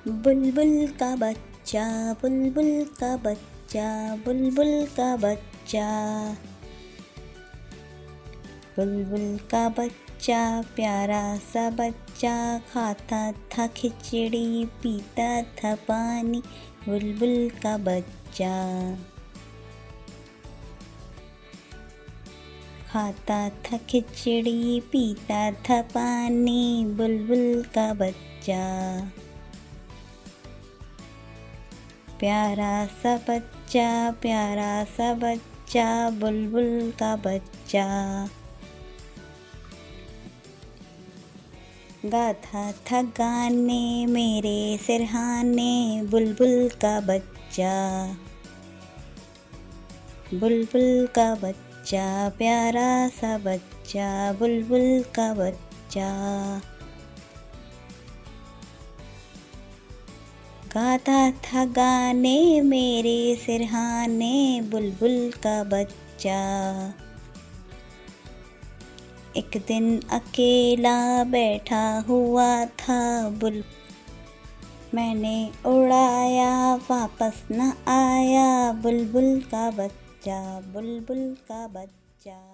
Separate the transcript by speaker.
Speaker 1: बुलबुल का बच्चा, बुलबुल का बच्चा, बुलबुल का बच्चा। बुलबुल का बच्चा प्यारा सा बच्चा, खाता था खिचड़ी पीता था पानी। बुलबुल का बच्चा खाता था खिचड़ी पीता था पानी। बुलबुल का बच्चा प्यारा सा बच्चा, प्यारा सा बच्चा, बुलबुल का बच्चा। गाता था गाने मेरे सिरहाने। बुलबुल का बच्चा, बुलबुल का बच्चा, प्यारा सा बच्चा, बुलबुल का बच्चा। गाता था गाने मेरे सिरहाने। बुलबुल का बच्चा एक दिन अकेला बैठा हुआ था। मैंने उड़ाया वापस न आया। बुलबुल का बच्चा, बुलबुल का बच्चा।